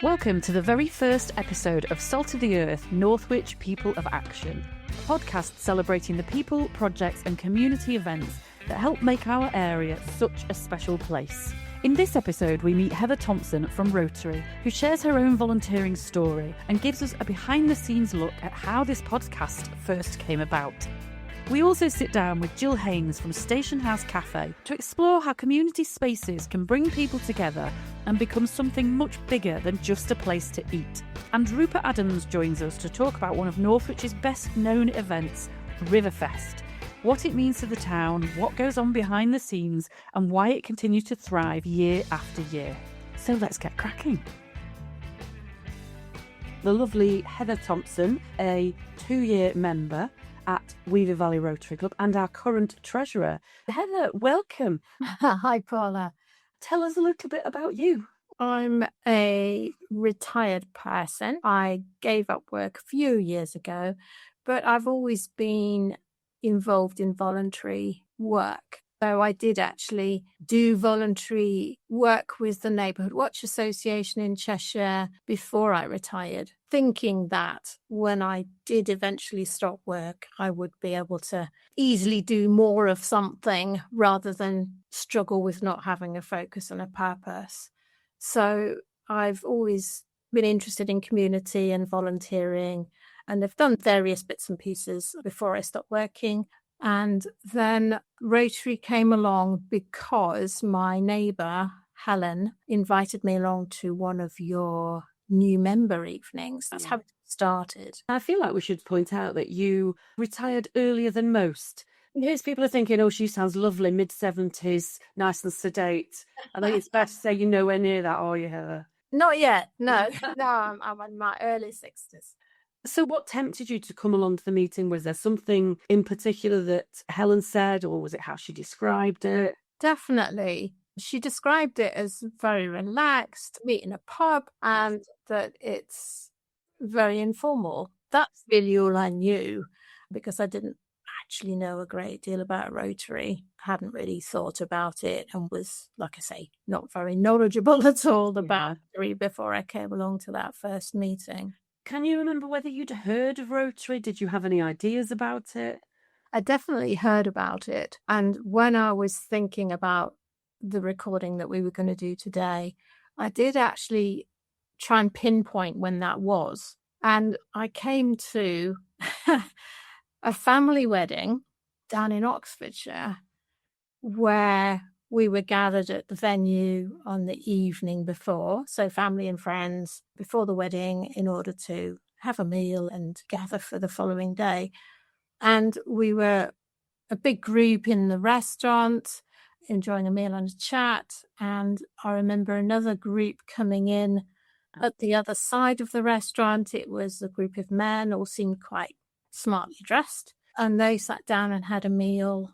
Welcome to the very first episode of Salt of the Earth, Northwich People of Action, a podcast celebrating the people, projects and community events that help make our area such a special place. In this episode, we meet Heather Thompson from Rotary, who shares her own volunteering story and gives us a behind-the-scenes look at how this podcast first came about. We also sit down with Jill Haynes from Station House Cafe to explore how community spaces can bring people together and become something much bigger than just a place to eat. And Rupert Adams joins us to talk about one of Northwich's best known events, Riverfest, what it means to the town, what goes on behind the scenes and why it continues to thrive year after year. So let's get cracking. The lovely Heather Thompson, a 2-year member at Weaver Valley Rotary Club and our current treasurer. Heather, welcome. Hi, Paula. Tell us a little bit about you. I'm a retired person. I gave up work a few years ago, but I've always been involved in voluntary work. So I did actually do voluntary work with the Neighbourhood Watch Association in Cheshire before I retired, thinking that when I did eventually stop work, I would be able to easily do more of something rather than struggle with not having a focus and a purpose. So I've always been interested in community and volunteering, and I've done various bits and pieces before I stopped working. And then Rotary came along because my neighbour, Helen, invited me along to one of your new member evenings. That's how it started. I feel like we should point out that you retired earlier than most. Here's people are thinking, oh, she sounds lovely, mid-70s, nice and sedate. I think it's best to say you're nowhere near that, are you, Heather? Not yet, no. No, I'm in my early 60s. So what tempted you to come along to the meeting? Was there something in particular that Helen said, or was it how she described it? Definitely. She described it as very relaxed, meet in a pub, and that it's very informal. That's really all I knew, because I didn't actually know a great deal about Rotary. Hadn't really thought about it and was, like I say, not very knowledgeable at all about Rotary before I came along to that first meeting. Can you remember whether you'd heard of Rotary? Did you have any ideas about it? I definitely heard about it. And when I was thinking about the recording that we were going to do today, I did actually try and pinpoint when that was. And I came to a family wedding down in Oxfordshire where we were gathered at the venue on the evening before, so family and friends, before the wedding in order to have a meal and gather for the following day. And we were a big group in the restaurant, enjoying a meal and a chat. And I remember another group coming in at the other side of the restaurant. It was a group of men, all seemed quite smartly dressed. And they sat down and had a meal.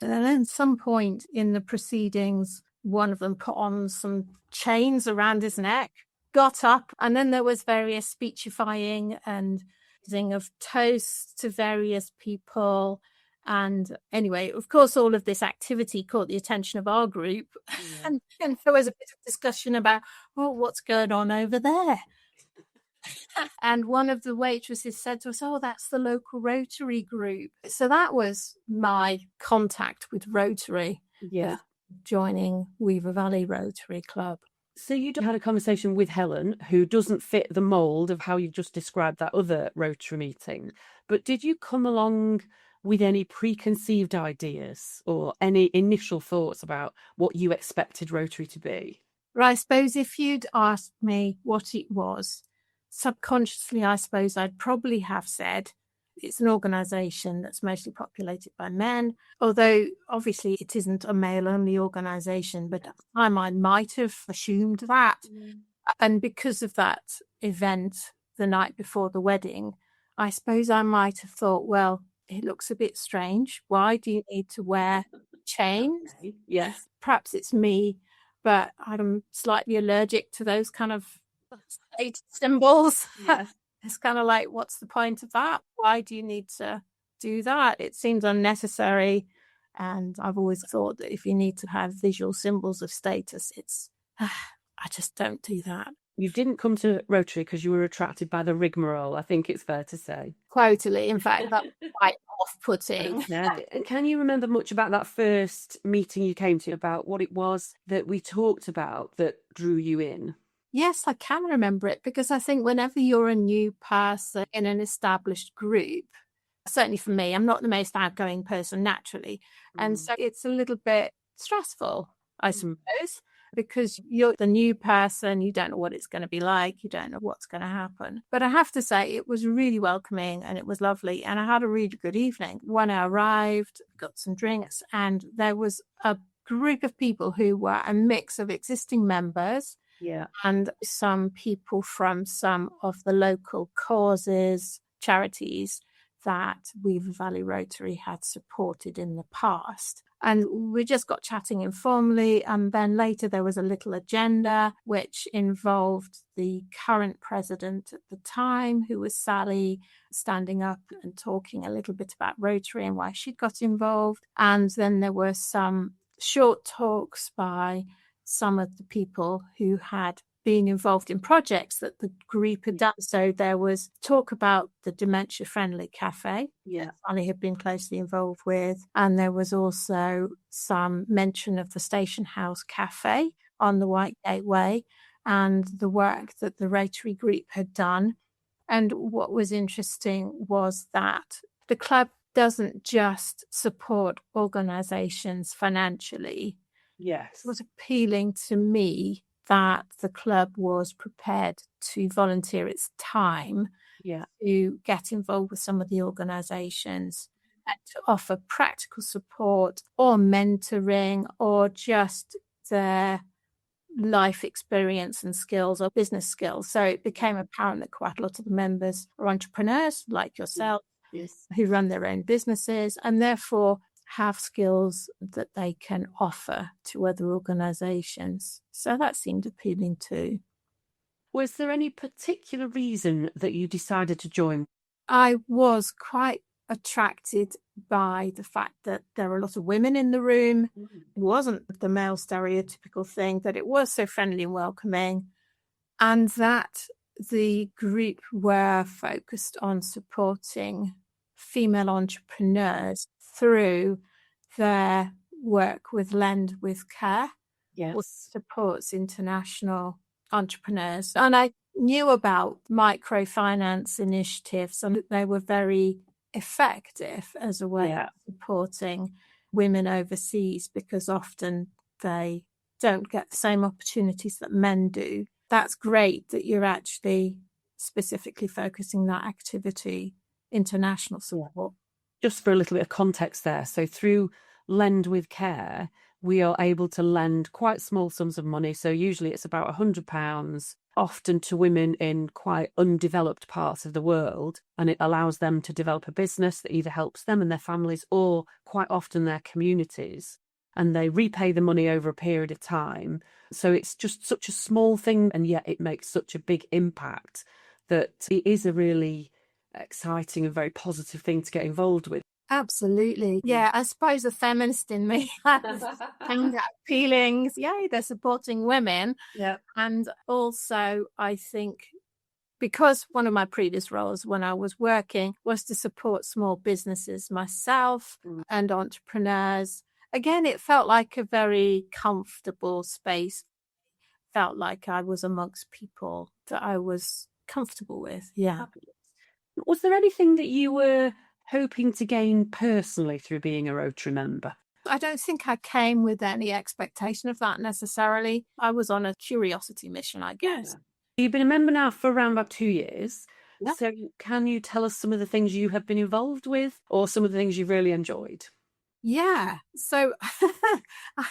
And then at some point in the proceedings, one of them put on some chains around his neck, got up, and then there was various speechifying and using of toasts to various people. And anyway, of course, all of this activity caught the attention of our group. Yeah. And there was a bit of discussion about, well, what's going on over there? And one of the waitresses said to us, oh, that's the local Rotary group. So that was my contact with Rotary. Yeah. Joining Weaver Valley Rotary Club. So you had a conversation with Helen, who doesn't fit the mould of how you've just described that other Rotary meeting. But did you come along with any preconceived ideas or any initial thoughts about what you expected Rotary to be? Well, I suppose if you'd asked me what it was, subconsciously, I suppose I'd probably have said it's an organisation that's mostly populated by men, although obviously it isn't a male-only organisation, but at the time I might have assumed that. And because of that event the night before the wedding, I suppose I might have thought, well, it looks a bit strange. Why do you need to wear chains? Okay. Yes. Perhaps it's me, but I'm slightly allergic to those kind of symbols. Yeah. It's kind of like, what's the point of that? Why do you need to do that? It seems unnecessary. And I've always thought that if you need to have visual symbols of status, I just don't do that. You didn't come to Rotary because you were attracted by the rigmarole, I think it's fair to say. Totally. In fact, that was quite off-putting. Yeah. And can you remember much about that first meeting you came to, about what it was that we talked about that drew you in? Yes, I can remember it, because I think whenever you're a new person in an established group, certainly for me, I'm not the most outgoing person naturally. And so it's a little bit stressful, I suppose, because you're the new person, you don't know what it's going to be like, you don't know what's going to happen. But I have to say, it was really welcoming and it was lovely. And I had a really good evening. When I arrived, got some drinks, and there was a group of people who were a mix of existing members. Yeah. And some people from some of the local causes, charities that Weaver Valley Rotary had supported in the past. And we just got chatting informally. And then later there was a little agenda which involved the current president at the time, who was Sally, standing up and talking a little bit about Rotary and why she'd got involved. And then there were some short talks by some of the people who had been involved in projects that the group had done. So there was talk about the dementia-friendly cafe that Sally had been closely involved with. And there was also some mention of the Station House Cafe on the White Gateway and the work that the Rotary group had done. And what was interesting was that the club doesn't just support organisations financially. Yes. It was appealing to me that the club was prepared to volunteer its time to get involved with some of the organisations and to offer practical support or mentoring or just their life experience and skills or business skills. So it became apparent that quite a lot of the members are entrepreneurs like yourself, who run their own businesses and therefore have skills that they can offer to other organisations. So that seemed appealing too. Was there any particular reason that you decided to join? I was quite attracted by the fact that there were a lot of women in the room. It wasn't the male stereotypical thing, that it was so friendly and welcoming, and that the group were focused on supporting female entrepreneurs through their work with Lend with Care, which supports international entrepreneurs. And I knew about microfinance initiatives and that they were very effective as a way of supporting women overseas, because often they don't get the same opportunities that men do. That's great that you're actually specifically focusing that activity, international support. Just for a little bit of context there. So through Lend with Care, we are able to lend quite small sums of money. So usually it's about £100, often to women in quite undeveloped parts of the world. And it allows them to develop a business that either helps them and their families or quite often their communities. And they repay the money over a period of time. So it's just such a small thing, and yet it makes such a big impact that it is a really exciting and very positive thing to get involved with. Absolutely. Yeah, I suppose the feminist in me has found that appealing. Yay, they're supporting women. Yeah. And also, I think because one of my previous roles when I was working was to support small businesses myself and entrepreneurs, again, it felt like a very comfortable space. Felt like I was amongst people that I was comfortable with. Yeah. Was there anything that you were hoping to gain personally through being a Rotary member? I don't think I came with any expectation of that necessarily. I was on a curiosity mission, I guess. You've been a member now for around about 2 years. So can you tell us some of the things you have been involved with or some of the things you've really enjoyed? Yeah. So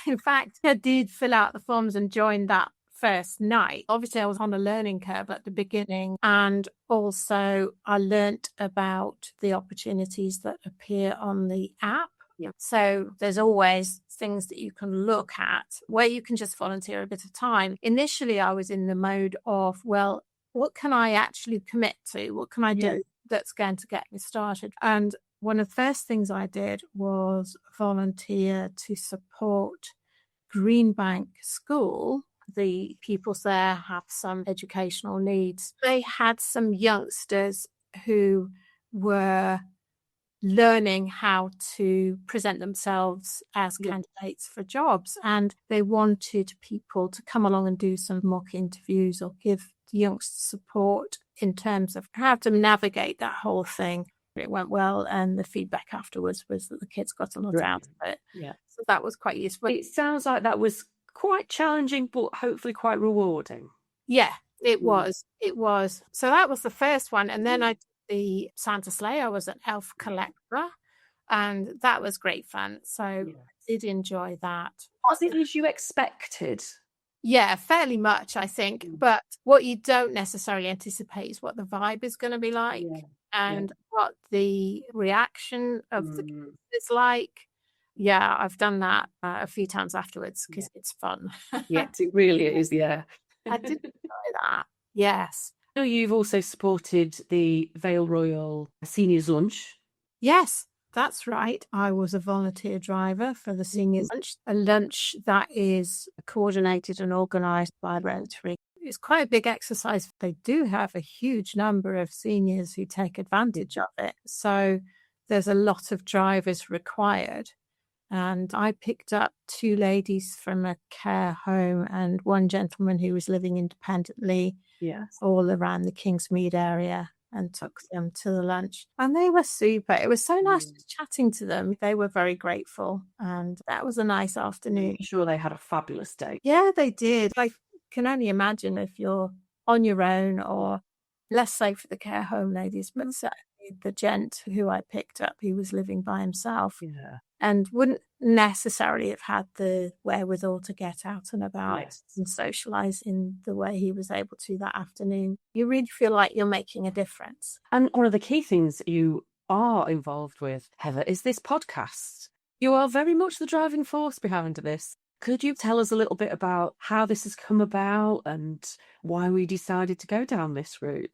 in fact, I did fill out the forms and join that first night. Obviously, I was on a learning curve at the beginning, and also I learnt about the opportunities that appear on the app. So there's always things that you can look at where you can just volunteer a bit of time. Initially, I was in the mode of, well, what can I actually commit to? What can I do that's going to get me started? And one of the first things I did was volunteer to support Greenbank School, the pupils there have some educational needs. They had some youngsters who were learning how to present themselves as candidates for jobs, and they wanted people to come along and do some mock interviews or give the youngsters support in terms of how to navigate that whole thing. It went well, and the feedback afterwards was that the kids got a lot out of it. Yeah. So that was quite useful. It sounds like that was quite challenging, but hopefully quite rewarding. Yeah, it was. It was. So that was the first one. And then I did the Santa Sleigh. I was an elf collector, and that was great fun. So I did enjoy that. Was it as you expected? Yeah, fairly much, I think. But what you don't necessarily anticipate is what the vibe is going to be like and what the reaction of the kids is like. Yeah, I've done that a few times afterwards because it's fun. Yes, it really is, yeah. I did enjoy that. Yes. I know you've also supported the Vale Royal Seniors Lunch. Yes, that's right. I was a volunteer driver for the seniors lunch, a lunch that is coordinated and organised by Rotary. It's quite a big exercise. They do have a huge number of seniors who take advantage of it. So there's a lot of drivers required. And I picked up 2 ladies from a care home and 1 gentleman who was living independently all around the Kingsmead area, and took them to the lunch. And they were super. It was so nice just chatting to them. They were very grateful. And that was a nice afternoon. I'm sure they had a fabulous day. Yeah, they did. I can only imagine if you're on your own, or less safe for the care home ladies, but certainly the gent who I picked up, he was living by himself. And wouldn't necessarily have had the wherewithal to get out and about and socialise in the way he was able to that afternoon. You really feel like you're making a difference. And one of the key things you are involved with, Heather, is this podcast. You are very much the driving force behind this. Could you tell us a little bit about how this has come about and why we decided to go down this route?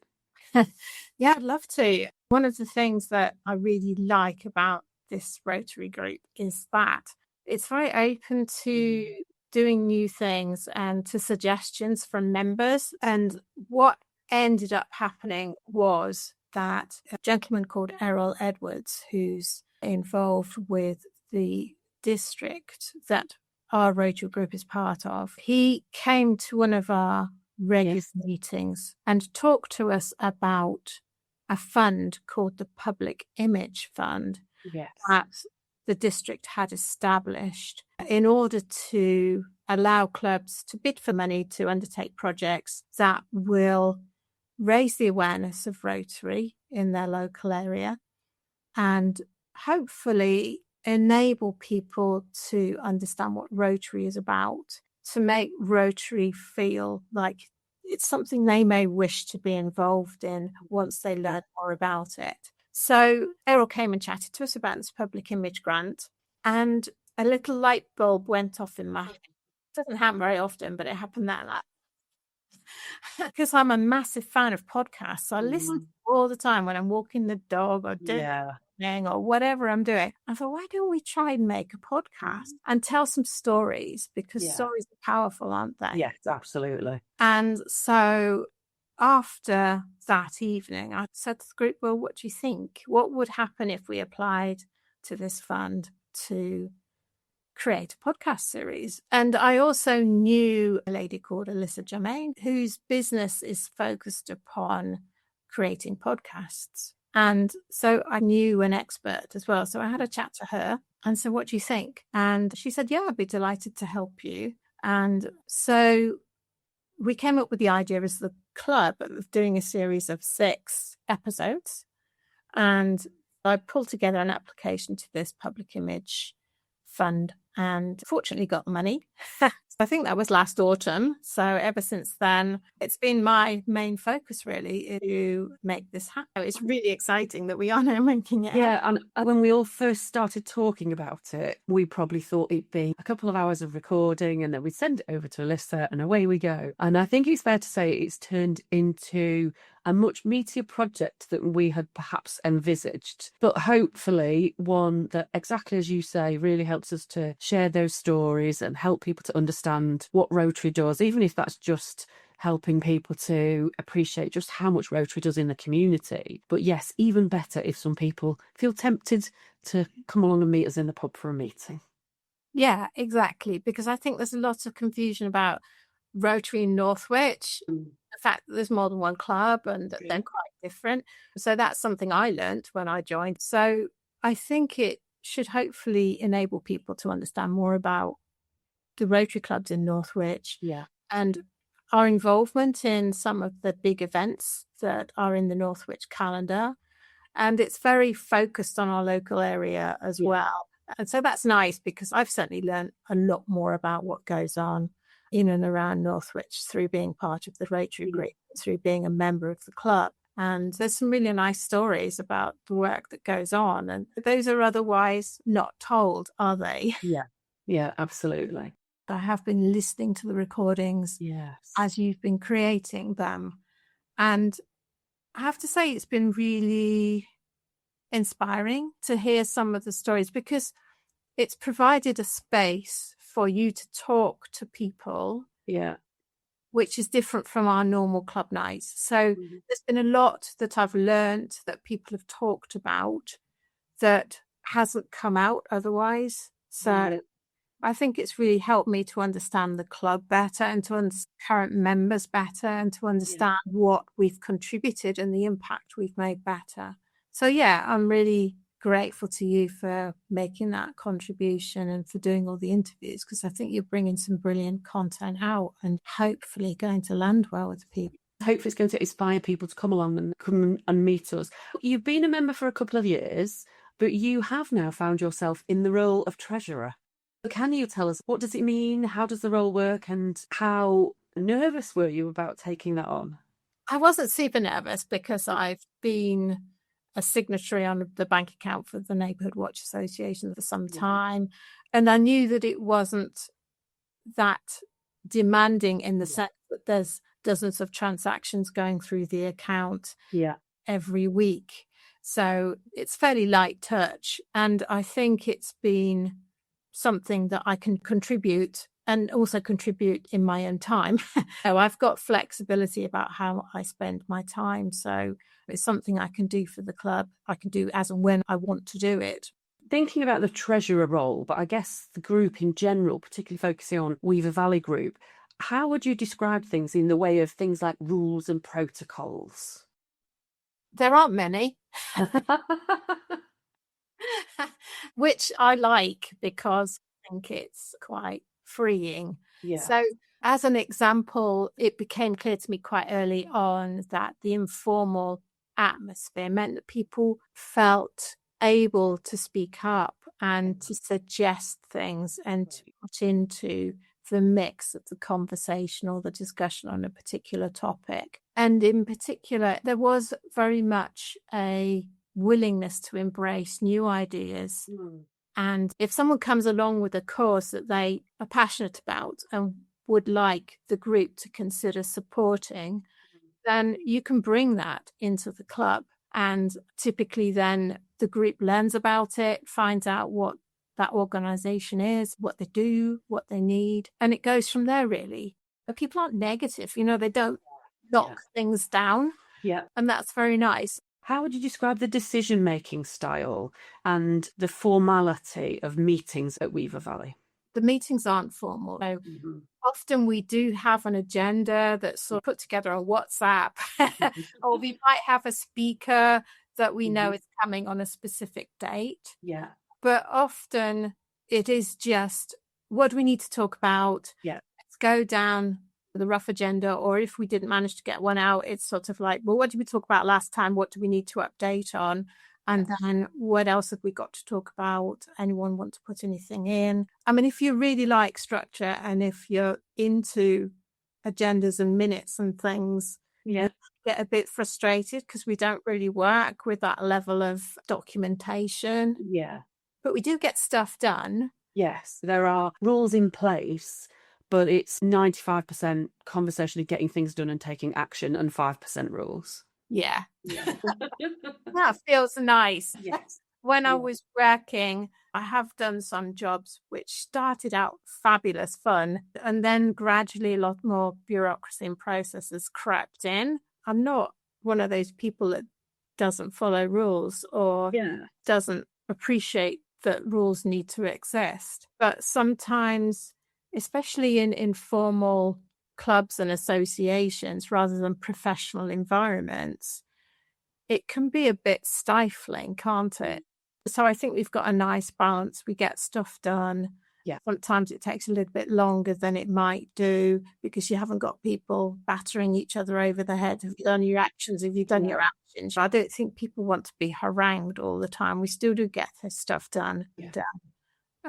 Yeah, I'd love to. One of the things that I really like about this Rotary group is that it's very open to doing new things and to suggestions from members. And what ended up happening was that a gentleman called Errol Edwards, who's involved with the district that our Rotary group is part of, he came to one of our regular meetings and talked to us about a fund called the Public Image Fund that the district had established in order to allow clubs to bid for money to undertake projects that will raise the awareness of Rotary in their local area and hopefully enable people to understand what Rotary is about, to make Rotary feel like it's something they may wish to be involved in once they learn more about it. So Errol came and chatted to us about this public image grant, and a little light bulb went off in my head. It doesn't happen very often, but it happened that night. Because I'm a massive fan of podcasts. So I listen to them all the time when I'm walking the dog or doing or whatever I'm doing. I thought, why don't we try and make a podcast and tell some stories? Because stories are powerful, aren't they? Yes, absolutely. And so after that evening, I said to the group, well, what do you think? What would happen if we applied to this fund to create a podcast series? And I also knew a lady called Alyssa Germain, whose business is focused upon creating podcasts. And so I knew an expert as well. So I had a chat to her and said, what do you think? And she said, yeah, I'd be delighted to help you. And so we came up with the idea as the club of doing a series of 6 episodes. And I pulled together an application to this public image fund and fortunately got money. I think that was last autumn. So ever since then, it's been my main focus really to make this happen. It's really exciting that we are now making it happen. And when we all first started talking about it, we probably thought it'd be a couple of hours of recording and then we'd send it over to Alyssa and away we go. And I think it's fair to say it's turned into a much meatier project than we had perhaps envisaged, but hopefully one that, exactly as you say, really helps us to share those stories and help people to understand what Rotary does, even if that's just helping people to appreciate just how much Rotary does in the community. But yes, even better if some people feel tempted to come along and meet us in the pub for a meeting. Yeah, exactly. Because I think there's a lot of confusion about Rotary in Northwich, the fact that there's more than one club and that they're quite different. So that's something I learned when I joined. So I think it should hopefully enable people to understand more about the Rotary clubs in Northwich Yeah. and our involvement in some of the big events that are in the Northwich calendar. And it's very focused on our local area as well. And so that's nice because I've certainly learned a lot more about what goes on in and around Northwich through being part of the Rotary group, through being a member of the club. And there's some really nice stories about the work that goes on. And those are otherwise not told, are they? Yeah, absolutely. I have been listening to the recordings as you've been creating them. And I have to say, it's been really inspiring to hear some of the stories because it's provided a space for you to talk to people, which is different from our normal club nights. So there's been a lot that I've learned that people have talked about that hasn't come out otherwise. So I think it's really helped me to understand the club better and to understand current members better and to understand what we've contributed and the impact we've made better. So yeah, I'm really grateful to you for making that contribution and for doing all the interviews because I think you're bringing some brilliant content out and hopefully going to land well with people. Hopefully it's going to inspire people to come along and come and meet us. You've been a member for a couple of years, but you have now found yourself in the role of treasurer. Can you tell us, what does it mean? How does the role work? And how nervous were you about taking that on? I wasn't super nervous because I've been a signatory on the bank account for the Neighbourhood Watch Association for some time. And I knew that it wasn't that demanding in the sense that there's dozens of transactions going through the account every week. So it's fairly light touch. And I think it's been something that I can contribute and also contribute in my own time. So I've got flexibility about how I spend my time. So it's something I can do for the club. I can do as and when I want to do it. Thinking about the treasurer role, but I guess the group in general, particularly focusing on Weaver Valley Group, how would you describe things in the way of things like rules and protocols? There aren't many. Which I like because I think it's quite freeing. So as an example, it became clear to me quite early on that the informal atmosphere meant that people felt able to speak up and to suggest things and to put into the mix of the conversation or the discussion on a particular topic. And in particular, there was very much a willingness to embrace new ideas. And if someone comes along with a cause that they are passionate about and would like the group to consider supporting, then you can bring that into the club. And typically then the group learns about it, finds out what that organisation is, what they do, what they need. And it goes from there, really. But people aren't negative, they don't knock things down. And that's very nice. How would you describe the decision-making style and the formality of meetings at Weaver Valley? The meetings aren't formal. So often we do have an agenda that's sort of put together on WhatsApp, or we might have a speaker that we know is coming on a specific date. But often it is just, what do we need to talk about? Let's go down the rough agenda, or if we didn't manage to get one out, it's sort of like, well, what did we talk about last time? What do we need to update on? And then what else have we got to talk about? Anyone want to put anything in? I mean, if you really like structure and if you're into agendas and minutes and things, you get a bit frustrated because we don't really work with that level of documentation. But we do get stuff done. Yes, there are rules in place, but it's 95% conversation of getting things done and taking action and 5% rules. Yeah. Yeah. That feels nice. Yes. When I Yeah. was working, I have done some jobs which started out fabulous fun, and then gradually a lot more bureaucracy and processes crept in. I'm not one of those people that doesn't follow rules or Yeah. doesn't appreciate that rules need to exist. But sometimes, especially in informal clubs and associations rather than professional environments, it can be a bit stifling, can't it? So I think we've got a nice balance. We get stuff done. Yeah. Sometimes it takes a little bit longer than it might do because you haven't got people battering each other over the head. Have you done your actions? Have you done your actions? I don't think people want to be harangued all the time. We still do get this stuff done. Yeah.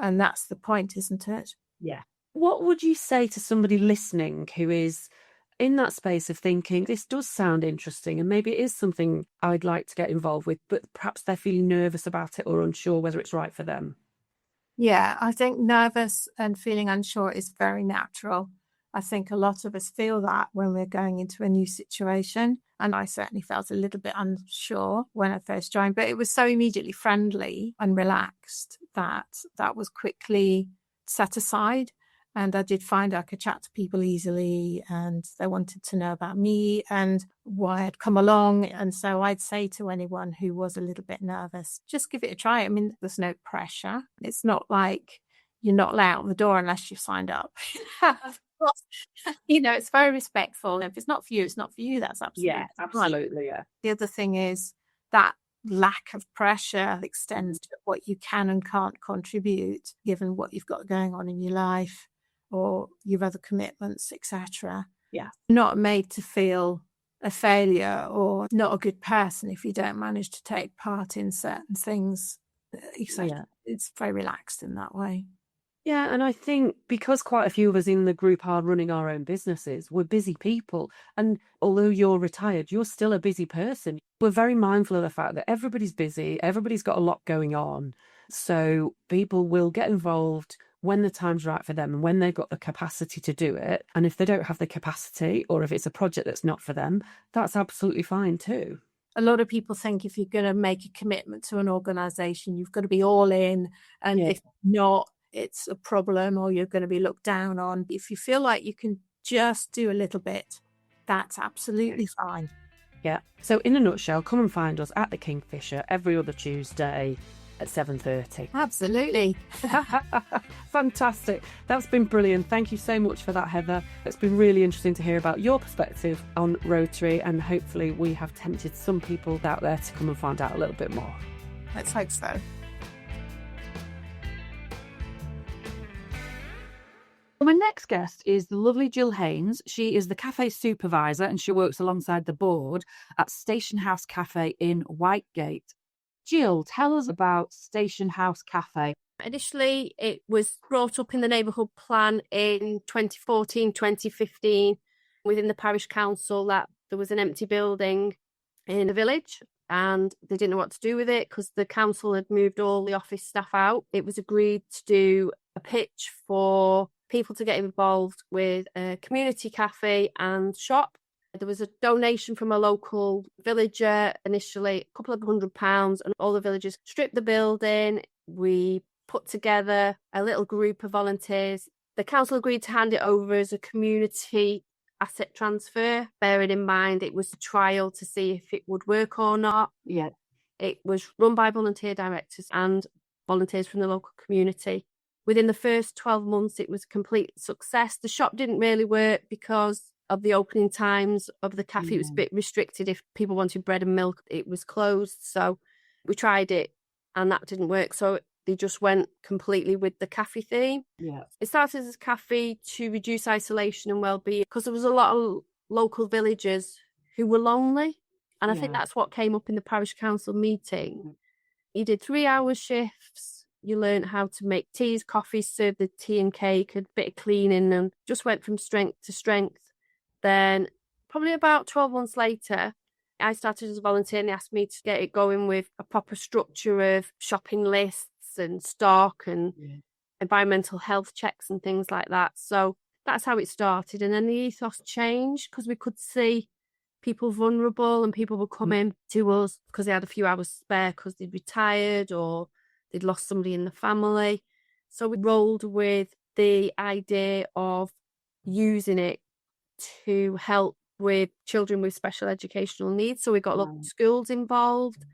And that's the point, isn't it? Yeah. What would you say to somebody listening who is in that space of thinking, this does sound interesting and maybe it is something I'd like to get involved with, but perhaps they're feeling nervous about it or unsure whether it's right for them? Yeah, I think nervous and feeling unsure is very natural. I think a lot of us feel that when we're going into a new situation. And I certainly felt a little bit unsure when I first joined, but it was so immediately friendly and relaxed that that was quickly set aside. And I did find I could chat to people easily and they wanted to know about me and why I'd come along. And so I'd say to anyone who was a little bit nervous, just give it a try. I mean, there's no pressure. It's not like you're not allowed out the door unless you've signed up. You know, it's very respectful. If it's not for you, it's not for you. That's absolutely Absolutely, yeah. The other thing is that lack of pressure extends to what you can and can't contribute, given what you've got going on in your life or your other commitments, etc. Yeah. Not made to feel a failure or not a good person if you don't manage to take part in certain things. Yeah. It's very relaxed in that way. Yeah, and I think because quite a few of us in the group are running our own businesses, we're busy people. And although you're retired, you're still a busy person. We're very mindful of the fact that everybody's busy, everybody's got a lot going on. So people will get involved when the time's right for them and when they've got the capacity to do it. And if they don't have the capacity or if it's a project that's not for them, that's absolutely fine too. A lot of people think if you're going to make a commitment to an organisation, you've got to be all in. And if not, it's a problem or you're going to be looked down on. If you feel like you can just do a little bit, that's absolutely fine. Yeah. So in a nutshell, come and find us at the Kingfisher every other Tuesday at 7:30. Absolutely. Fantastic. That's been brilliant. Thank you so much for that, Heather. It's been really interesting to hear about your perspective on Rotary, and hopefully we have tempted some people out there to come and find out a little bit more. Let's hope so. My next guest is the lovely Jill Haynes. She is the cafe supervisor and she works alongside the board at Station House Cafe in Whitegate. Jill, tell us about Station House Cafe. Initially, it was brought up in the neighbourhood plan in 2014, 2015 within the parish council that there was an empty building in the village and they didn't know what to do with it because the council had moved all the office staff out. It was agreed to do a pitch for people to get involved with a community cafe and shop. There was a donation from a local villager, initially a couple of £100, and all the villagers stripped the building. We put together a little group of volunteers. The council agreed to hand it over as a community asset transfer, bearing in mind it was a trial to see if it would work or not. Yeah. It was run by volunteer directors and volunteers from the local community. Within the first 12 months, it was a complete success. The shop didn't really work because of the opening times of the cafe. It was a bit restricted. If people wanted bread and milk, it was closed. So we tried it and that didn't work. So they just went completely with the cafe theme. Yeah. It started as a cafe to reduce isolation and well-being because there was a lot of local villagers who were lonely. And I think that's what came up in the parish council meeting. You did 3-hour shifts. You learned how to make teas, coffees, serve the tea and cake, a bit of cleaning, and just went from strength to strength. Then probably about 12 months later, I started as a volunteer and they asked me to get it going with a proper structure of shopping lists and stock and environmental health checks and things like that. So that's how it started. And then the ethos changed because we could see people vulnerable, and people would come in to us because they had a few hours spare because they'd retired or they'd lost somebody in the family. So we rolled with the idea of using it to help with children with special educational needs. So we got a lot of schools involved,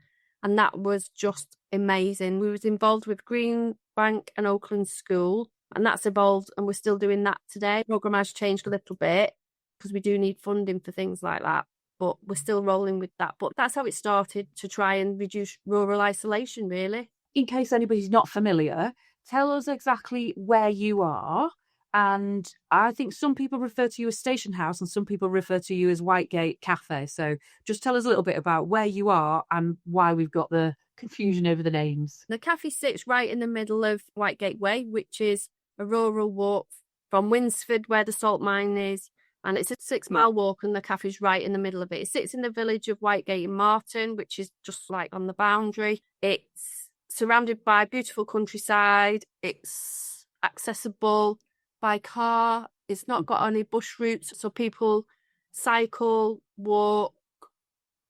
and that was just amazing. We was involved with Green Bank and Oakland School, and that's evolved, and we're still doing that today. The programme has changed a little bit because we do need funding for things like that, but we're still rolling with that. But that's how it started, to try and reduce rural isolation, really. In case anybody's not familiar, tell us exactly where you are. And I think some people refer to you as Station House and some people refer to you as Whitegate Cafe. So just tell us a little bit about where you are and why we've got the confusion over the names. The cafe sits right in the middle of Whitegate Way, which is a rural walk from Winsford, where the salt mine is. And it's a 6-mile walk, and the cafe's right in the middle of it. It sits in the village of Whitegate in Marton, which is just like on the boundary. It's surrounded by beautiful countryside. It's accessible by car. It's not got any bush routes, so people cycle, walk.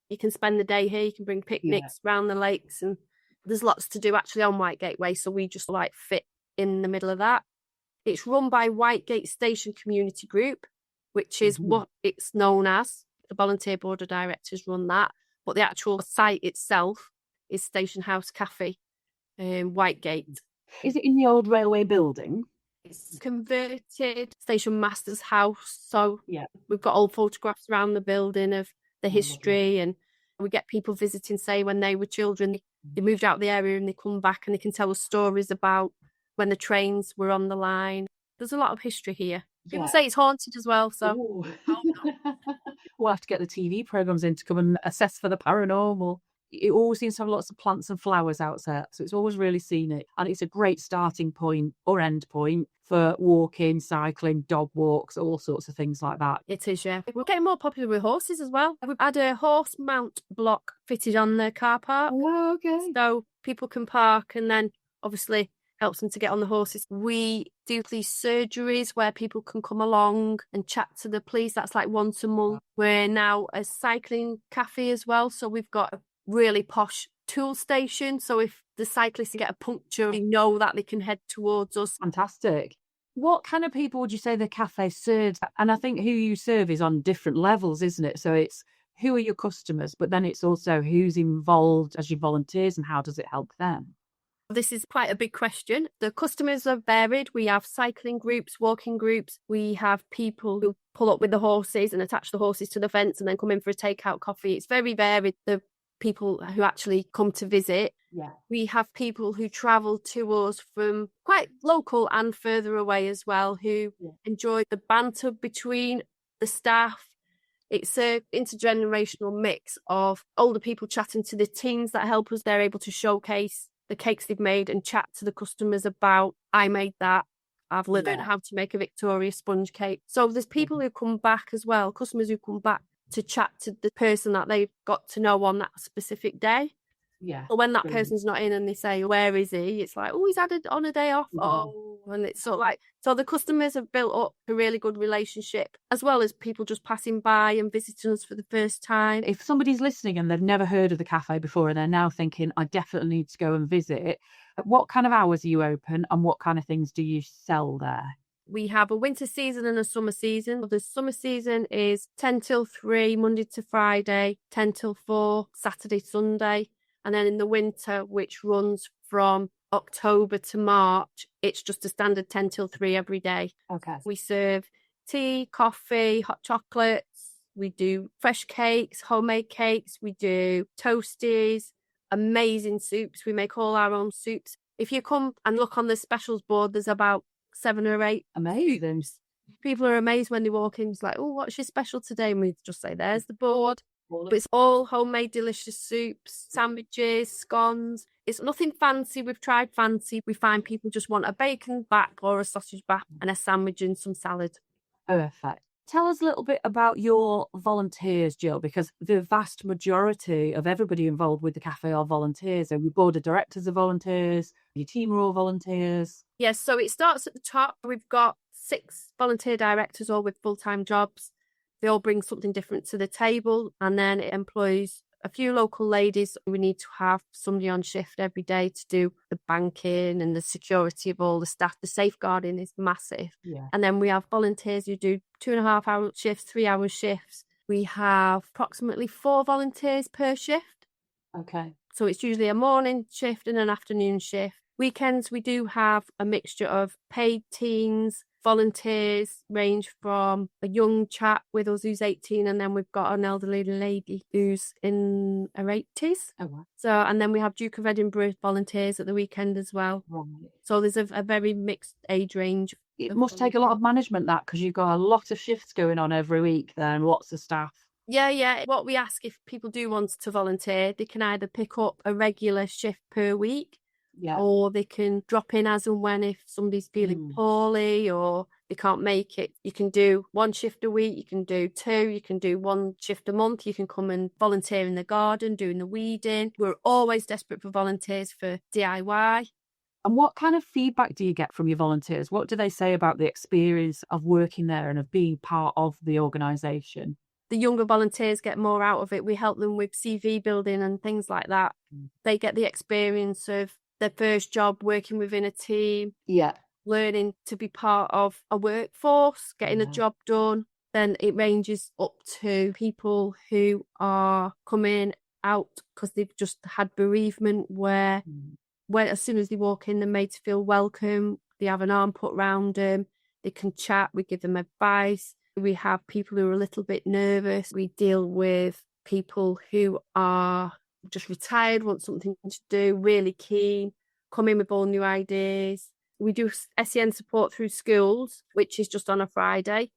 You can spend the day here. You can bring picnics around the lakes, and there's lots to do actually on Whitegate Way, so we just like fit in the middle of that. It's run by Whitegate Station Community Group, which is what it's known as. The volunteer board of directors run that, but the actual site itself is Station House Cafe, Whitegate. Is it in the old railway building? It's converted station master's house, so we've got old photographs around the building of the history, and we get people visiting, say when they were children, they moved out of the area and they come back and they can tell us stories about when the trains were on the line. There's a lot of history here. People say it's haunted as well, so we'll have to get the TV programmes in to come and assess for the paranormal. It always seems to have lots of plants and flowers out there, so it's always really scenic, and it's a great starting point or end point for walking, cycling, dog walks, all sorts of things like that. It is, yeah. We're getting more popular with horses as well. We've had a horse mount block fitted on the car park. Oh, okay. So people can park, and then obviously helps them to get on the horses. We do police surgeries where people can come along and chat to the police. That's like once a month. We're now a cycling cafe as well, so we've got a really posh tool station, so if the cyclists get a puncture, they know that they can head towards us. Fantastic. What kind of people would you say the cafe serves? And I think who you serve is on different levels, isn't it? So it's who are your customers, but then it's also who's involved as your volunteers and how does it help them? This is quite a big question. The customers are varied. We have cycling groups, walking groups. We have people who pull up with the horses and attach the horses to the fence and then come in for a takeout coffee. It's very varied, the people who actually come to visit. We have people who travel to us from quite local and further away as well, who enjoy the banter between the staff. It's an intergenerational mix of older people chatting to the teens that help us. They're able to showcase the cakes they've made and chat to the customers about, I made that, I've learned how to make a Victoria sponge cake. So there's people who come back as well, customers who come back to chat to the person that they've got to know on that specific day. But when that person's not in and they say, where is he? It's like, oh, he's had it on a day off. And it's sort of like, so the customers have built up a really good relationship, as well as people just passing by and visiting us for the first time. If somebody's listening and they've never heard of the cafe before and they're now thinking, I definitely need to go and visit, what kind of hours are you open and what kind of things do you sell there? We have a winter season and a summer season. The summer season is 10 till 3, Monday to Friday, 10 till 4, Saturday, Sunday. And then in the winter, which runs from October to March, it's just a standard 10 till 3 every day. Okay. We serve tea, coffee, hot chocolates. We do fresh cakes, homemade cakes. We do toasties, amazing soups. We make all our own soups. If you come and look on the specials board, there's about 7 or 8. Amazing. People are amazed when they walk in. It's like, oh, what's your special today? And we just say, there's the board. But it's all homemade delicious soups, sandwiches, scones. It's nothing fancy. We've tried fancy. We find people just want a bacon back or a sausage back and a sandwich and some salad. Perfect. Tell us a little bit about your volunteers, Jill, because the vast majority of everybody involved with the cafe are volunteers. And your board of directors are volunteers. Your team are all volunteers. Yes, so it starts at the top. We've got 6 volunteer directors, all with full-time jobs. They all bring something different to the table, and then it employs a few local ladies. We need to have somebody on shift every day to do the banking and the security of all the staff. The safeguarding is massive. Yeah. And then we have volunteers who do 2.5-hour shifts, 3-hour shifts. We have approximately 4 volunteers per shift. Okay. So it's usually a morning shift and an afternoon shift. Weekends, we do have a mixture of paid teens. Volunteers range from a young chap with us who's 18, and then we've got an elderly lady who's in her 80s. Oh, wow. So, and then we have Duke of Edinburgh volunteers at the weekend as well. Right. So there's a very mixed age range. It must take a lot of management, that, because you've got a lot of shifts going on every week then, lots of staff. Yeah. What we ask, if people do want to volunteer, they can either pick up a regular shift per week, or they can drop in as and when if somebody's feeling poorly or they can't make it. You can do 1 shift a week, you can do 2, you can do 1 shift a month, you can come and volunteer in the garden, doing the weeding. We're always desperate for volunteers for DIY. And what kind of feedback do you get from your volunteers? What do they say about the experience of working there and of being part of the organisation? The younger volunteers get more out of it. We help them with CV building and things like that. They get the experience of their first job working within a team, learning to be part of a workforce, getting a job done. Then it ranges up to people who are coming out because they've just had bereavement, where as soon as they walk in, they're made to feel welcome. They have an arm put around them. They can chat. We give them advice. We have people who are a little bit nervous. We deal with people who are just retired, want something to do, really keen, come in with all new ideas. We do SEN support through schools, which is just on a Friday.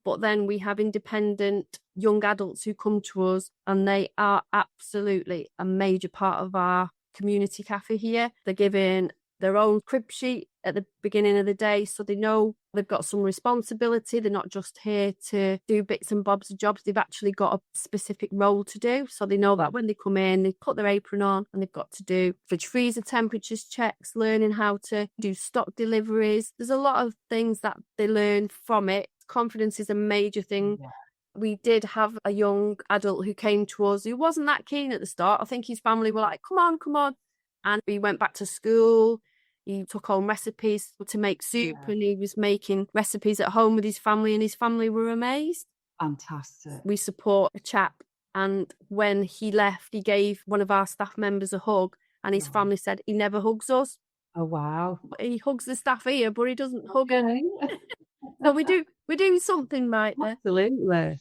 But then we have independent young adults who come to us, and they are absolutely a major part of our community cafe here. They're given their own crib sheet at the beginning of the day, so they know they've got some responsibility. They're not just here to do bits and bobs of jobs. They've actually got a specific role to do. So they know that when they come in, they put their apron on and they've got to do fridge freezer temperatures checks, learning how to do stock deliveries. There's a lot of things that they learn from it. Confidence is a major thing. Yeah. We did have a young adult who came to us who wasn't that keen at the start. I think his family were like, come on. And he went back to school. He took home recipes to make soup, and he was making recipes at home with his family, and his family were amazed. Fantastic. We support a chap, and when he left, he gave one of our staff members a hug, and his family said he never hugs us. Oh, wow. He hugs the staff here, but he doesn't hug us. So we're doing something right there. Absolutely.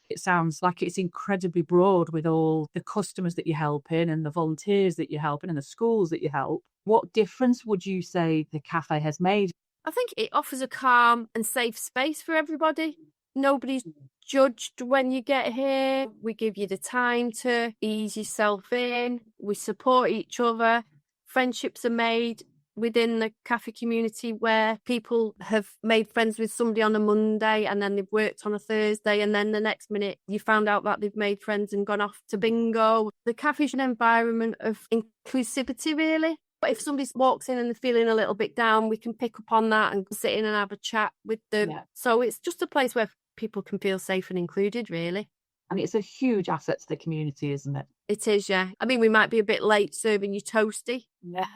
It sounds like it's incredibly broad with all the customers that you're helping and the volunteers that you're helping and the schools that you help. What difference would you say the cafe has made? I think it offers a calm and safe space for everybody. Nobody's judged when you get here. We give you the time to ease yourself in. We support each other. Friendships are made within the cafe community, where people have made friends with somebody on a Monday and then they've worked on a Thursday, and then the next minute you found out that they've made friends and gone off to bingo. The cafe is an environment of inclusivity, really. But if somebody walks in and they're feeling a little bit down, we can pick up on that and sit in and have a chat with them. Yeah. So it's just a place where people can feel safe and included, really. And it's a huge asset to the community, isn't it? It is, yeah. I mean, we might be a bit late serving you toasty. Yeah.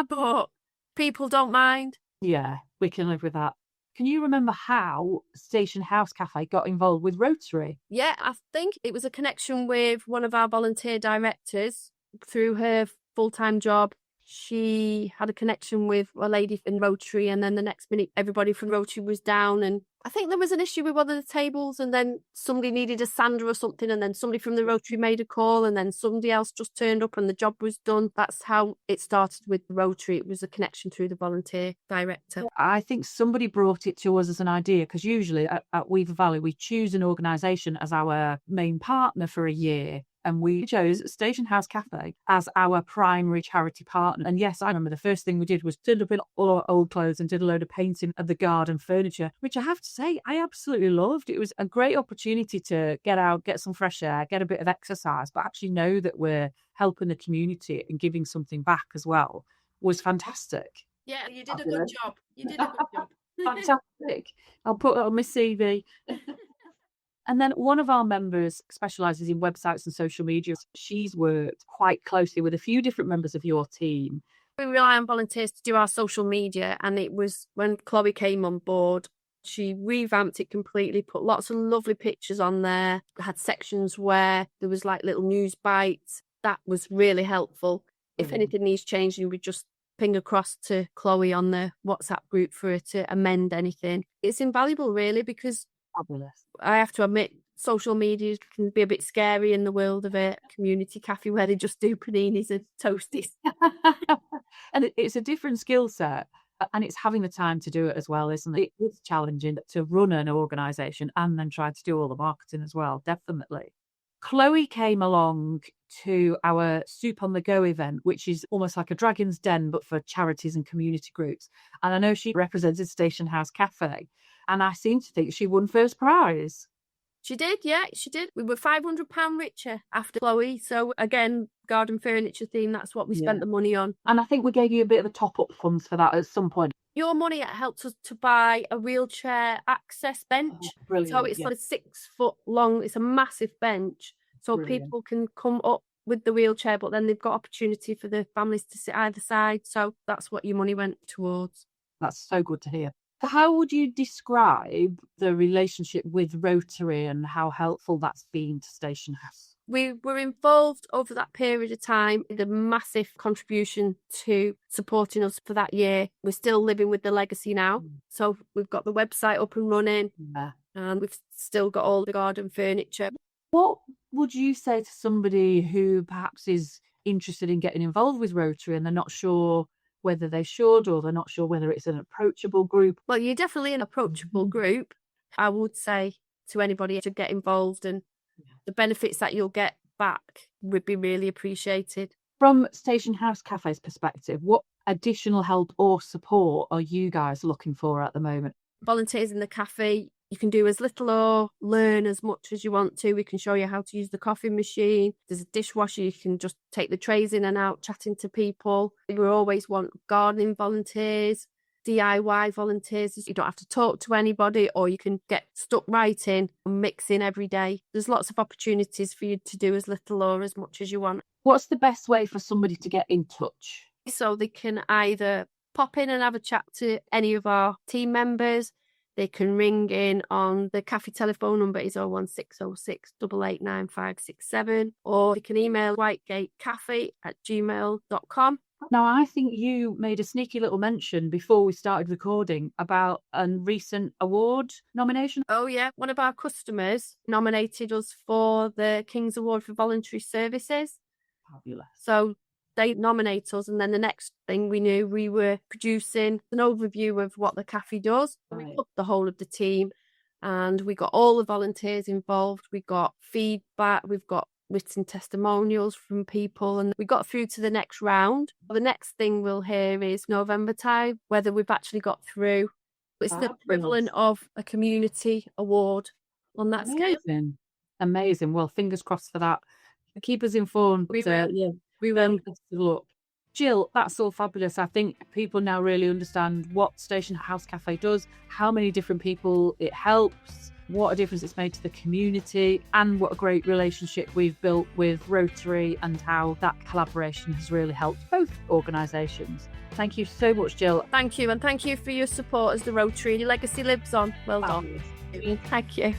But people don't mind. Yeah, we can live with that. Can you remember how Station House Cafe got involved with Rotary? Yeah, I think it was a connection with one of our volunteer directors through her full-time job. She had a connection with a lady in Rotary, and then the next minute everybody from Rotary was down, and I think there was an issue with one of the tables, and then somebody needed a sander or something, and then somebody from the Rotary made a call, and then somebody else just turned up and the job was done. That's how it started with Rotary. It was a connection through the volunteer director. I think somebody brought it to us as an idea, because usually at Weaver Valley we choose an organisation as our main partner for a year. And we chose Station House Cafe as our primary charity partner. And yes, I remember the first thing we did was turned up in all our old clothes and did a load of painting of the garden furniture, which I have to say, I absolutely loved. It was a great opportunity to get out, get some fresh air, get a bit of exercise, but actually know that we're helping the community and giving something back as well was fantastic. Yeah, you did a good job. You did a good job. Fantastic. I'll put that on my CV. And then one of our members specialises in websites and social media. She's worked quite closely with a few different members of your team. We rely on volunteers to do our social media, and it was when Chloe came on board, she revamped it completely, put lots of lovely pictures on there, had sections where there was like little news bites. That was really helpful. If anything needs changing, we just ping across to Chloe on the WhatsApp group for her to amend anything. It's invaluable, really, because Fabulous. I have to admit, social media can be a bit scary in the world of a community cafe where they just do paninis and toasties. And it's a different skill set, and it's having the time to do it as well, isn't it? It's challenging to run an organisation and then try to do all the marketing as well, definitely. Chloe came along to our Soup on the Go event, which is almost like a Dragon's Den, but for charities and community groups. And I know she represented Station House Cafe, and I seem to think she won first prize. She did, yeah, she did. We were £500 richer after Chloe. So again, garden furniture theme, that's what we spent the money on. And I think we gave you a bit of a top-up funds for that at some point. Your money helped us to buy a wheelchair access bench. Brilliant. So it's like a 6 foot long, it's a massive bench. So people can come up with the wheelchair, but then they've got opportunity for the families to sit either side. So that's what your money went towards. That's so good to hear. How would you describe the relationship with Rotary and how helpful that's been to Station House? We were involved over that period of time in a massive contribution to supporting us for that year. We're still living with the legacy now. So we've got the website up and running, and we've still got all the garden furniture. What would you say to somebody who perhaps is interested in getting involved with Rotary and they're not sure whether they should, or they're not sure whether it's an approachable group? Well, you're definitely an approachable group. I would say to anybody to get involved, and the benefits that you'll get back would be really appreciated. From Station House Cafe's perspective, what additional help or support are you guys looking for at the moment? Volunteers in the cafe, you can do as little or learn as much as you want to. We can show you how to use the coffee machine. There's a dishwasher. You can just take the trays in and out, chatting to people. We always want gardening volunteers, DIY volunteers. You don't have to talk to anybody, or you can get stuck right in and mix in every day. There's lots of opportunities for you to do as little or as much as you want. What's the best way for somebody to get in touch? So they can either pop in and have a chat to any of our team members. They can ring in on the cafe telephone number is 01606 889 567, or they can email whitegatecafe@gmail.com. Now, I think you made a sneaky little mention before we started recording about a recent award nomination. Oh, yeah. One of our customers nominated us for the King's Award for Voluntary Services. Fabulous. So they nominate us, and then the next thing we knew, we were producing an overview of what the cafe does. Right. We put the whole of the team, and we got all the volunteers involved. We got feedback, we've got written testimonials from people, and we got through to the next round. The next thing we'll hear is November time, whether we've actually got through. It's the equivalent of a community award on that scale. Amazing. Well, fingers crossed for that. Keep us informed. We will. We will. Look, Jill, that's all fabulous. I think people now really understand what Station House Cafe does, how many different people it helps, what a difference it's made to the community, and what a great relationship we've built with Rotary, and how that collaboration has really helped both organisations. Thank you so much, Jill. Thank you, and thank you for your support as the Rotary. Your legacy lives on. Well done. Thank you.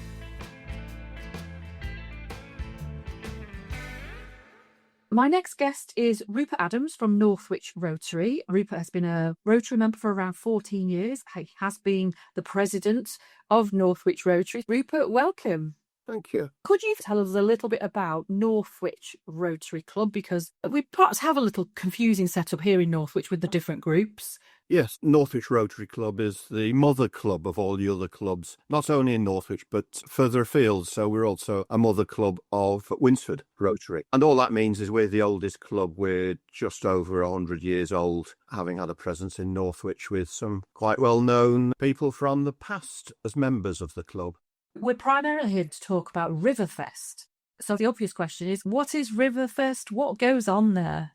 My next guest is Rupert Adams from Northwich Rotary. Rupert has been a Rotary member for around 14 years. He has been the president of Northwich Rotary. Rupert, welcome. Thank you. Could you tell us a little bit about Northwich Rotary Club? Because we perhaps have a little confusing setup here in Northwich with the different groups. Yes, Northwich Rotary Club is the mother club of all the other clubs, not only in Northwich, but further afield. So we're also a mother club of Winsford Rotary. And all that means is we're the oldest club. We're just over 100 years old, having had a presence in Northwich with some quite well-known people from the past as members of the club. We're primarily here to talk about Riverfest. So the obvious question is, what is Riverfest? What goes on there?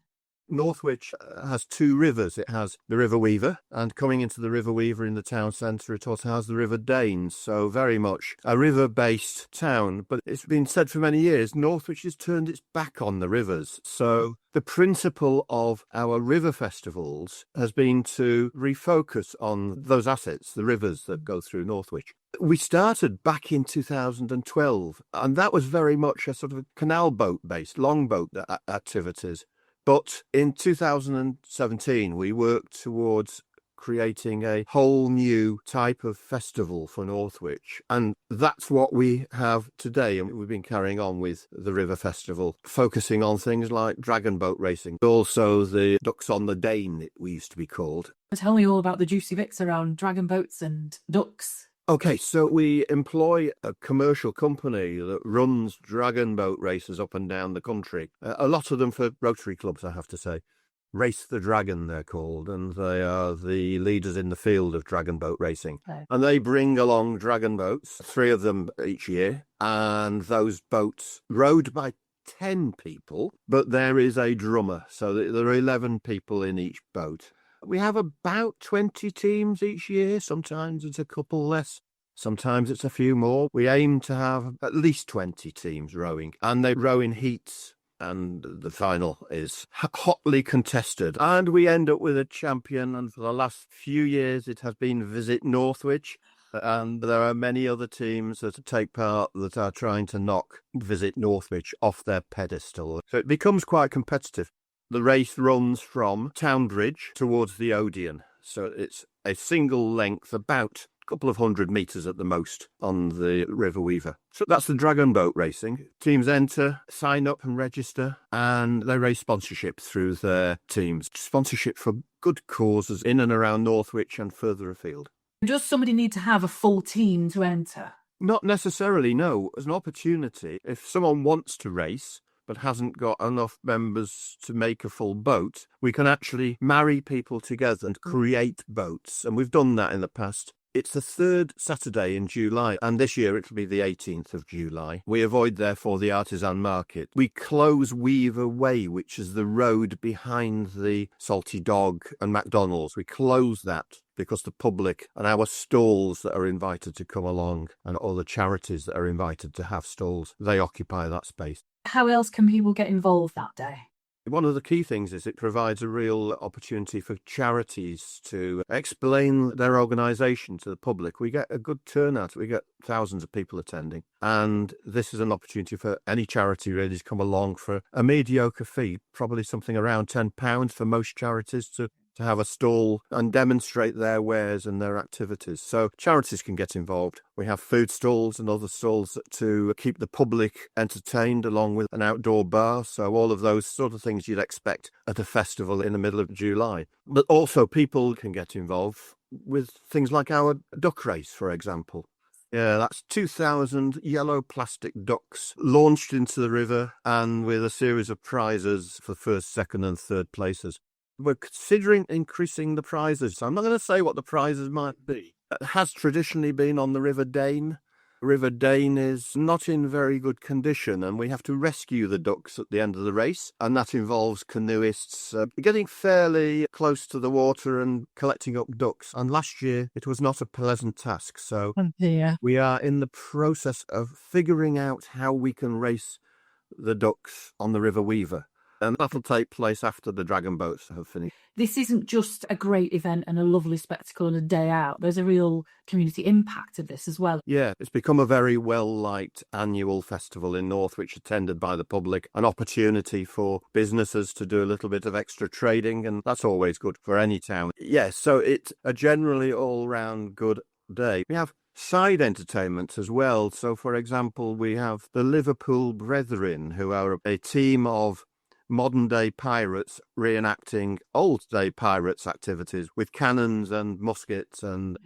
Northwich has two rivers. It has the River Weaver, and coming into the River Weaver in the town centre, it also has the River Danes. So very much a river-based town. But it's been said for many years, Northwich has turned its back on the rivers. So the principle of our river festivals has been to refocus on those assets, the rivers that go through Northwich. We started back in 2012, and that was very much a sort of canal boat-based, longboat activities. But in 2017, we worked towards creating a whole new type of festival for Northwich. And that's what we have today. And we've been carrying on with the River Festival, focusing on things like dragon boat racing, also the Ducks on the Dane, we used to be called. Tell me all about the juicy bits around dragon boats and ducks. Okay, so we employ a commercial company that runs dragon boat races up and down the country. A lot of them for Rotary clubs, I have to say. Race the Dragon, they're called, and they are the leaders in the field of dragon boat racing. Oh. And they bring along dragon boats, 3 of them each year, and those boats rowed by 10 people, but there is a drummer, so there are 11 people in each boat. We have about 20 teams each year. Sometimes it's a couple less. Sometimes it's a few more. We aim to have at least 20 teams rowing, and they row in heats, and the final is hotly contested. And we end up with a champion, and for the last few years it has been Visit Northwich. And there are many other teams that take part that are trying to knock Visit Northwich off their pedestal. So it becomes quite competitive. The race runs from Townbridge towards the Odeon. So it's a single length, about a couple of 100 metres at the most on the River Weaver. So that's the dragon boat racing. Teams enter, sign up and register, and they raise sponsorship through their teams. Sponsorship for good causes in and around Northwich and further afield. Does somebody need to have a full team to enter? Not necessarily, no. As an opportunity, if someone wants to race but hasn't got enough members to make a full boat, we can actually marry people together and create boats. And we've done that in the past. It's the 3rd Saturday in July, and this year it'll be the 18th of July. We avoid, therefore, the artisan market. We close Weaver Way, which is the road behind the Salty Dog and McDonald's. We close that because the public and our stalls that are invited to come along and all the charities that are invited to have stalls, they occupy that space. How else can people get involved that day? One of the key things is it provides a real opportunity for charities to explain their organisation to the public. We get a good turnout. We get thousands of people attending. And this is an opportunity for any charity really to come along for a mediocre fee, probably something around £10 for most charities to have a stall and demonstrate their wares and their activities. So charities can get involved. We have food stalls and other stalls to keep the public entertained, along with an outdoor bar. So all of those sort of things you'd expect at a festival in the middle of July. But also people can get involved with things like our duck race, for example. Yeah, that's 2,000 yellow plastic ducks launched into the river, and with a series of prizes for first, second and third places. We're considering increasing the prizes. So I'm not going to say what the prizes might be. It has traditionally been on the River Dane. River Dane is not in very good condition, and we have to rescue the ducks at the end of the race, and that involves canoeists getting fairly close to the water and collecting up ducks. And last year it was not a pleasant task, so we are in the process of figuring out how we can race the ducks on the River Weaver. And that'll take place after the dragon boats have finished. This isn't just a great event and a lovely spectacle and a day out. There's a real community impact of this as well. Yeah, it's become a very well-liked annual festival in Northwich, attended by the public, an opportunity for businesses to do a little bit of extra trading, and that's always good for any town. Yes, so it's a generally all-round good day. We have side entertainment as well. So, for example, we have the Liverpool Brethren, who are a team of modern-day pirates reenacting old-day pirates' activities with cannons and muskets and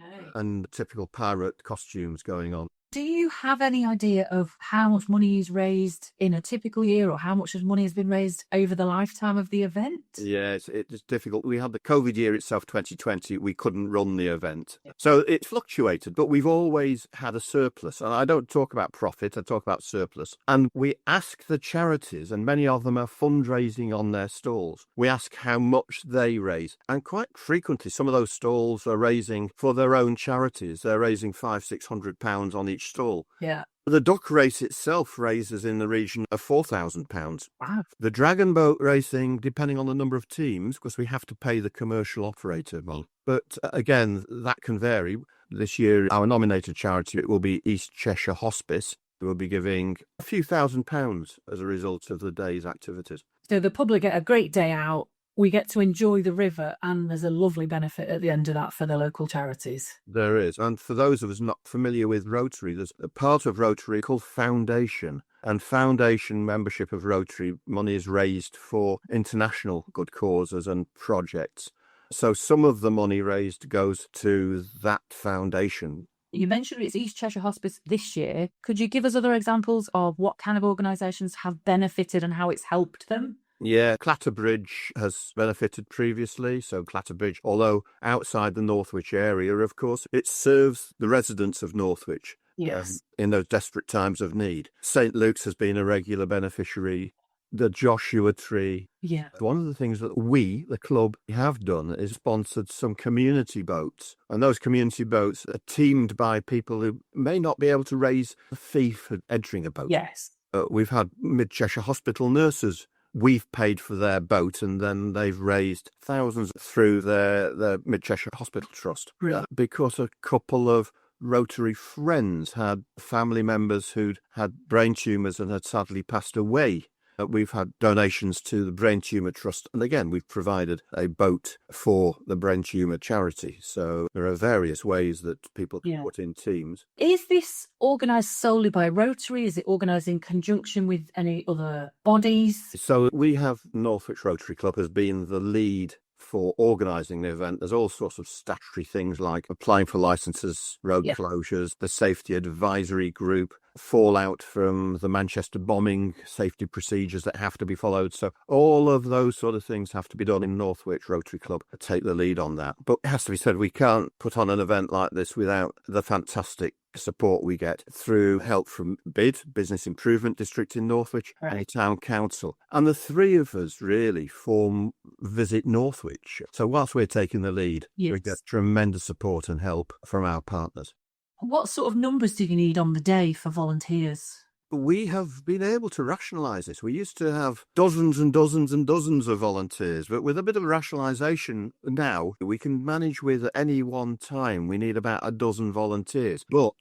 typical pirate costumes going on. Do you have any idea of how much money is raised in a typical year, or how much money has been raised over the lifetime of the event? Yeah, it's difficult. We had the COVID year itself, 2020. We couldn't run the event. So it fluctuated, but we've always had a surplus. And I don't talk about profit, I talk about surplus. And we ask the charities, and many of them are fundraising on their stalls. We ask how much they raise. And quite frequently, some of those stalls are raising for their own charities. They're raising £500-600 on each stall. Yeah. The duck race itself raises in the region of £4,000. Wow. The dragon boat racing, depending on the number of teams, because we have to pay the commercial operator. But again, that can vary. This year, our nominated charity, it will be East Cheshire Hospice. We'll be giving a few £1,000s as a result of the day's activities. So the public get a great day out. We get to enjoy the river, and there's a lovely benefit at the end of that for the local charities. There is. And for those of us not familiar with Rotary, there's a part of Rotary called Foundation. And Foundation membership of Rotary money is raised for international good causes and projects. So some of the money raised goes to that foundation. You mentioned it's East Cheshire Hospice this year. Could you give us other examples of what kind of organisations have benefited and how it's helped them? Yeah, Clatterbridge has benefited previously. So Clatterbridge, although outside the Northwich area, of course, it serves the residents of Northwich. Yes. In those desperate times of need. St. Luke's has been a regular beneficiary. The Joshua Tree. Yeah. One of the things that we, the club, have done is sponsored some community boats. And those community boats are teamed by people who may not be able to raise a fee for entering a boat. Yes. We've had Mid-Cheshire Hospital nurses. We've paid for their boat, and then they've raised thousands through their Mid-Cheshire Hospital Trust. Really? Because a couple of Rotary friends had family members who'd had brain tumours and had sadly passed away. We've had donations to the Brain Tumour Trust, and again, we've provided a boat for the Brain Tumour charity. So there are various ways that people can put in teams. Is this organised solely by Rotary? Is it organised in conjunction with any other bodies? So we have Northwich Rotary Club has been the lead for organising the event. There's all sorts of statutory things like applying for licences, road closures, the safety advisory group, fallout from the Manchester bombing, safety procedures that have to be followed. So all of those sort of things have to be done in Northwich Rotary Club. Take the lead on that. But it has to be said, we can't put on an event like this without the fantastic support we get through help from BID, Business Improvement District in Northwich, and the Town Council. And the three of us really form Visit Northwich. So whilst we're taking the lead, we get tremendous support and help from our partners. What sort of numbers do you need on the day for volunteers? We have been able to rationalise this. We used to have dozens and dozens and dozens of volunteers, but with a bit of rationalisation now, we can manage with at any one time. We need about a dozen volunteers. But,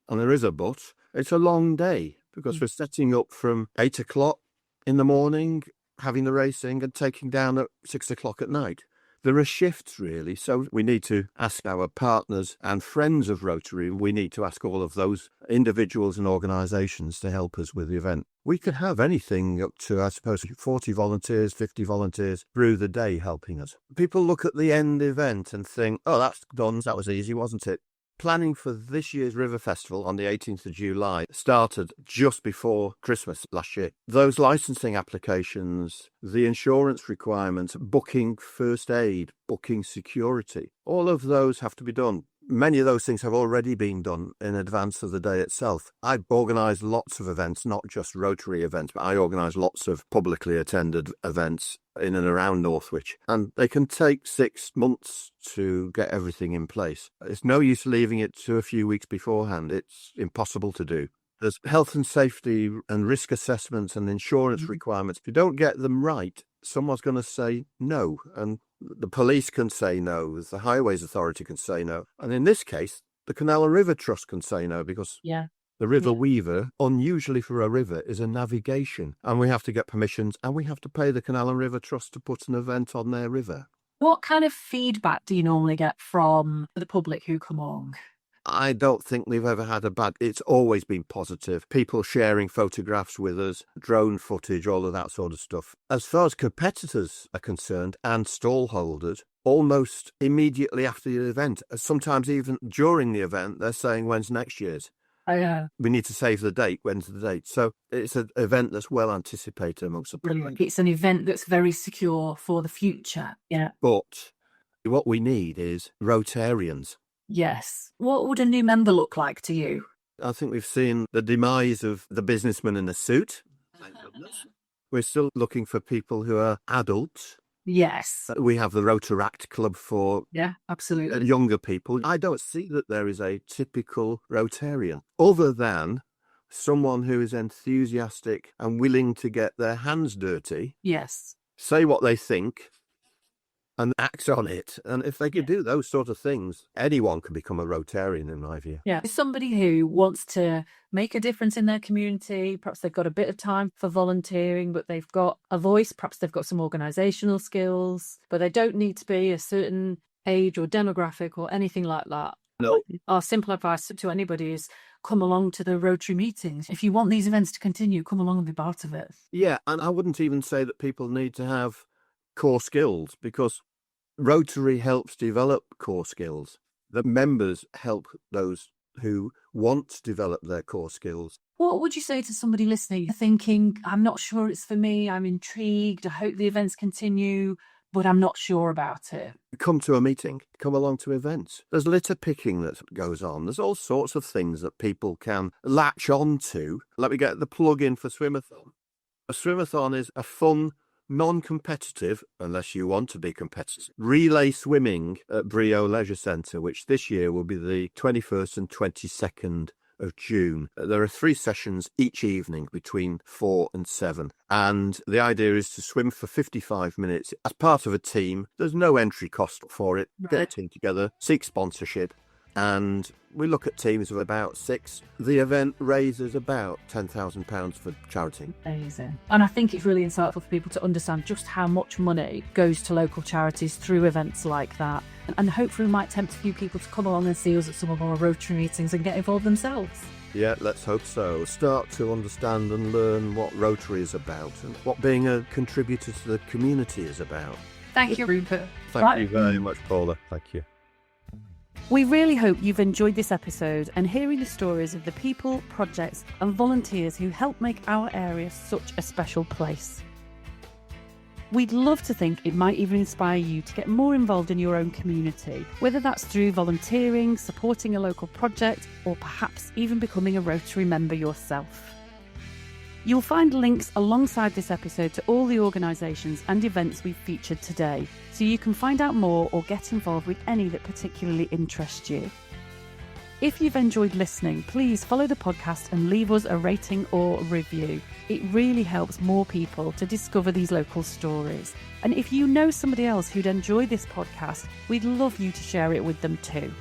and there is a but, it's a long day because we're setting up from 8 o'clock in the morning, having the racing and taking down at 6 o'clock at night. There are shifts, really, so we need to ask our partners and friends of Rotary. We need to ask all of those individuals and organisations to help us with the event. We could have anything up to, I suppose, 40 volunteers, 50 volunteers through the day helping us. People look at the end event and think, oh, that's done, that was easy, wasn't it? Planning for this year's River Festival on the 18th of July started just before Christmas last year. Those licensing applications, the insurance requirements, booking first aid, booking security, all of those have to be done. Many of those things have already been done in advance of the day itself. I organise lots of events, not just Rotary events, but I organise lots of publicly attended events in and around Northwich. And they can take 6 months to get everything in place. It's no use leaving it to a few weeks beforehand. It's impossible to do. There's health and safety and risk assessments and insurance requirements. If you don't get them right, someone's going to say no. And the police can say no. The Highways Authority can say no. And in this case, the Canal and River Trust can say no because the River Weaver, unusually for a river, is a navigation. And we have to get permissions and we have to pay the Canal and River Trust to put an event on their river. What kind of feedback do you normally get from the public who come along? I don't think we've ever had a bad... It's always been positive. People sharing photographs with us, drone footage, all of that sort of stuff. As far as competitors are concerned and stall holders, almost immediately after the event, sometimes even during the event, they're saying, when's next year's? We need to save the date. When's the date? So it's an event that's well anticipated amongst the public. Brilliant. It's an event that's very secure for the future. Yeah. But what we need is Rotarians. Yes. What would a new member look like to you? I think we've seen the demise of the businessman in the suit. Thank goodness. We're still looking for people who are adults. Yes. We have the Rotaract Club for absolutely. Younger people. I don't see that there is a typical Rotarian, other than someone who is enthusiastic and willing to get their hands dirty. Yes. Say what they think and act on it. And if they could do those sort of things, anyone can become a Rotarian, in my view. Yeah. Somebody who wants to make a difference in their community. Perhaps they've got a bit of time for volunteering, but they've got a voice. Perhaps they've got some organisational skills, but they don't need to be a certain age or demographic or anything like that. No. Our simple advice to anybody is come along to the Rotary meetings. If you want these events to continue, come along and be part of it. Yeah, and I wouldn't even say that people need to have core skills, because Rotary helps develop core skills. The members help those who want to develop their core skills. What would you say to somebody listening thinking, I'm not sure it's for me, I'm intrigued, I hope the events continue, but I'm not sure about it? Come to a meeting, come along to events. There's litter picking that goes on. There's all sorts of things that people can latch on to. Let me get the plug in for Swimathon. A Swimathon is a fun, non-competitive, unless you want to be competitive, relay swimming at Brio Leisure Centre, which this year will be the 21st and 22nd of June. There are 3 sessions each evening between 4 and 7. And the idea is to swim for 55 minutes as part of a team. There's no entry cost for it. Right. Get a team together, seek sponsorship. And we look at teams of about 6. The event raises about £10,000 for charity. Amazing. And I think it's really insightful for people to understand just how much money goes to local charities through events like that. And hopefully we might tempt a few people to come along and see us at some of our Rotary meetings and get involved themselves. Yeah, let's hope so. Start to understand and learn what Rotary is about and what being a contributor to the community is about. Thank you, Rupert. Thank you very much, Paula. Thank you. We really hope you've enjoyed this episode and hearing the stories of the people, projects and volunteers who help make our area such a special place. We'd love to think it might even inspire you to get more involved in your own community, whether that's through volunteering, supporting a local project, or perhaps even becoming a Rotary member yourself. You'll find links alongside this episode to all the organisations and events we've featured today, so you can find out more or get involved with any that particularly interest you. If you've enjoyed listening, please follow the podcast and leave us a rating or review. It really helps more people to discover these local stories. And if you know somebody else who'd enjoy this podcast, we'd love you to share it with them too.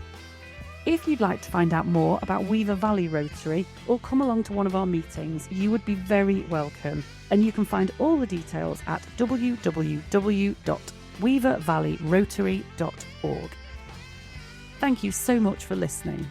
If you'd like to find out more about Weaver Valley Rotary or come along to one of our meetings, you would be very welcome. And you can find all the details at www.weavervalleyrotary.org. Thank you so much for listening.